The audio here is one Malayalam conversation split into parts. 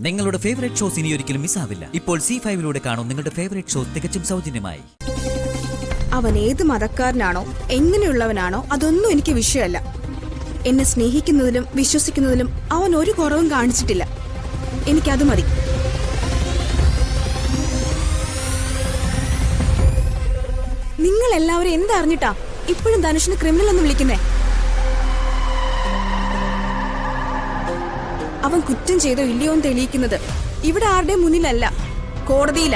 നിങ്ങളുടെ ഫേവറേറ്റ് ഷോസ് ഇനി ഒരിക്കലും മിസ്സാവില്ല. ഇപ്പോൾ C5 കാണും നിങ്ങളുടെ ഫേവറേറ്റ് ഷോസ് തികച്ചും സൗജന്യമായി. അവൻ ഏത് മതക്കാരനാണോ എങ്ങനെയുള്ളവനാണോ അതൊന്നും എനിക്ക് വിഷയമല്ല. എന്നെ സ്നേഹിക്കുന്നതിലും വിശ്വസിക്കുന്നതിലും അവൻ ഒരു കുറവും കാണിച്ചിട്ടില്ല. എനിക്കത് മതി. നിങ്ങൾ എല്ലാവരും എന്തറിഞ്ഞിട്ടാ ഇപ്പോഴും ധനുഷിന് ക്രിമിനൽ എന്ന് വിളിക്കുന്നേ? അവൻ കുറ്റം ചെയ്തോ ഇല്ലയോ എന്ന് തെളിയിക്കുന്നത് ഇവിടെ ആരുടെ മുന്നിലല്ല, കോടതിയില.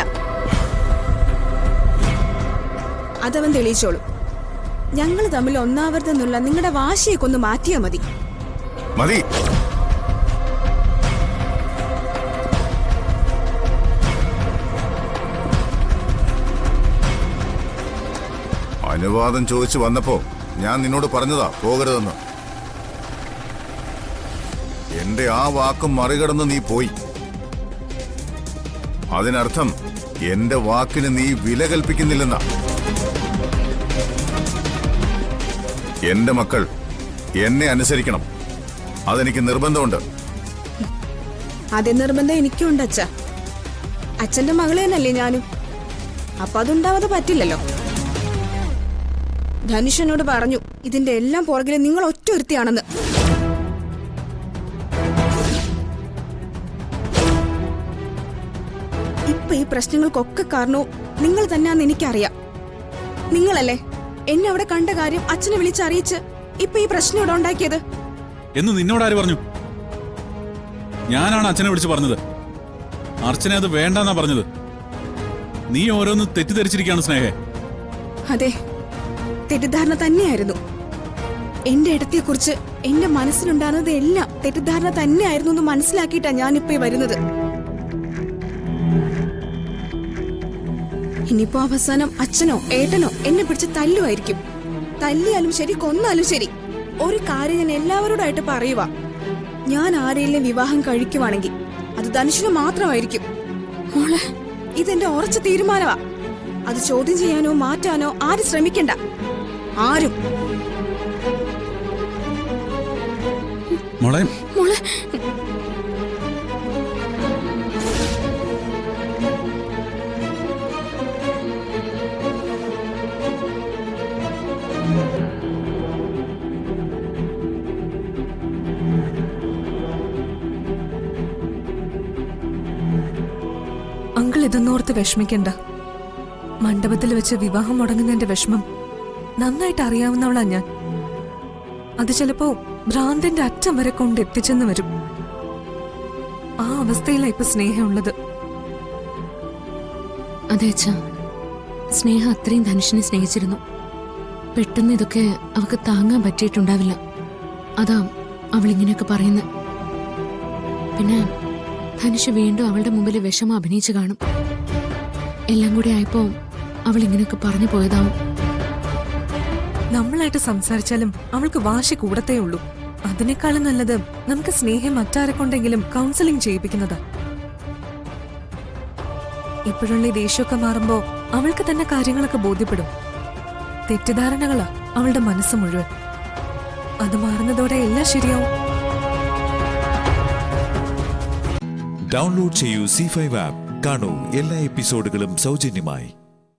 അതവൻ തെളിയിച്ചോളും. ഞങ്ങൾ തമ്മിൽ ഒന്നാവരുതെന്നുള്ള നിങ്ങളുടെ വാശിയൊക്കെ ഒന്ന് മാറ്റിയാ മതി. മതി. അനുവാദം ചോദിച്ചു വന്നപ്പോ ഞാൻ നിന്നോട് പറഞ്ഞതാ പോകരുതെന്ന്. എന്റെ ആ വാക്കും മറികടന്ന് നീ പോയി. അതിനർത്ഥം എന്റെ വാക്കിന് നീ വില കൽപ്പിക്കുന്നില്ലെന്നാ. എന്റെ മക്കൾ എന്നെ അനുസരിക്കണം, അതെനിക്ക് നിർബന്ധമുണ്ട്. അതേ നിർബന്ധം എനിക്കുണ്ട് അച്ഛ. അച്ഛന്റെ മകളെ തന്നെയല്ലേ ഞാനും. അപ്പൊ അതുണ്ടാവാതെ പറ്റില്ലല്ലോ. ധനുഷനോട് പറഞ്ഞു ഇതിന്റെ എല്ലാം പുറകില് നിങ്ങൾ ഒറ്റ ഒരുത്തിയാണെന്ന്. ഇപ്പൊ ഈ പ്രശ്നങ്ങൾക്കൊക്കെ കാരണവും നിങ്ങൾ തന്നെയാന്ന് എനിക്കറിയാം. നിങ്ങളല്ലേ എന്നെ അവിടെ കണ്ട കാര്യം അച്ഛനെ വിളിച്ചറിയിച്ച് ഇപ്പൊ ഈ പ്രശ്നം ഇവിടെ ഉണ്ടാക്കിയത്. എന്ന് നിന്നോടാര് പറഞ്ഞു? ഞാനാണ് അച്ഛനെ വിളിച്ച് പറഞ്ഞത്. അർച്ചന അത് വേണ്ടെന്നാ പറഞ്ഞത്. നീ ഓരോന്ന് തെറ്റിദ്ധരിച്ചിരിക്കുകയാണ് സ്നേഹേ. അതെ, തെറ്റിദ്ധാരണ തന്നെയായിരുന്നു. എന്റെ ഇടത്തെക്കുറിച്ച് എന്റെ മനസ്സിലുണ്ടാകുന്നത് എല്ലാം തെറ്റിദ്ധാരണ തന്നെയായിരുന്നു എന്ന് മനസ്സിലാക്കിയിട്ടാ ഞാനിപ്പോ വരുന്നത്. ഇനിയിപ്പോ അവസാനം അച്ഛനോ ഏട്ടനോ എന്നെ പിടിച്ച് തല്ലുമായിരിക്കും. തല്ലിയാലും ശരി കൊന്നാലും ശരി, ഒരു കാര്യം ഞാൻ എല്ലാവരോടായിട്ട് പറയുക. ഞാൻ ആരെയും വിവാഹം കഴിക്കുവാണെങ്കിൽ അത് ധനുഷിന് മാത്രമായിരിക്കും. മോളെ, ഇതെന്റെ ഉറച്ച തീരുമാനമാ. അത് ചോദ്യം ചെയ്യാനോ മാറ്റാനോ ആരും ശ്രമിക്കണ്ട. ആരും. മോളെ മോളെ അങ്കിൾ ഇതൊന്നോർത്ത് വിഷമിക്കണ്ട. മണ്ഡപത്തിൽ വെച്ച് വിവാഹം മുടങ്ങുന്നതിന്റെ വിഷമം നന്നായിട്ട് അറിയാവുന്നവളാ ഞാൻ. അത് ചിലപ്പോ ഭ്രാന്തിന്റെ അറ്റം വരെ കൊണ്ടെത്തിച്ചെന്ന് വരും. ആ അവസ്ഥയിലാ ഇപ്പൊ സ്നേഹമുള്ളത്. അതെ അച്ഛാ, സ്നേഹ അത്രയും ധനുഷിനെ സ്നേഹിച്ചിരുന്നു. പെട്ടെന്ന് ഇതൊക്കെ അവൾക്ക് താങ്ങാൻ പറ്റിയിട്ടുണ്ടാവില്ല. അതാ അവൾ ഇങ്ങനെയൊക്കെ പറയുന്നത്. പിന്നെ ധനുഷ് വീണ്ടും അവളുടെ മുമ്പിൽ വിഷമം അഭിനയിച്ചു കാണും. എല്ലാം കൂടി ആയപ്പോ അവൾ ഇങ്ങനെയൊക്കെ പറഞ്ഞു പോയതാവും. നമ്മളായിട്ട് സംസാരിച്ചാലും അവൾക്ക് വാശി കൂടത്തേ ഉള്ളൂ. അതിനേക്കാളും നല്ലത് നമുക്ക് സ്നേഹം മറ്റാരെ കൊണ്ടെങ്കിലും കൗൺസിലിംഗ് ചെയ്യിപ്പിക്കുന്നതാ. ഇപ്പോഴുള്ള ഈ ദേഷ്യമൊക്കെ മാറുമ്പോ അവൾക്ക് തന്നെ കാര്യങ്ങളൊക്കെ ബോധ്യപ്പെടും. തെറ്റിദ്ധാരണകളാ അവളുടെ മനസ്സ് മുഴുവൻ. അത് മാറുന്നതോടെ എല്ലാം ശരിയാവും. ഡൗൺലോഡ് ചെയ്യൂ C5 ആപ്പ്. കാണൂ എല്ലാ എപ്പിസോഡുകളും സൗജന്യമായി.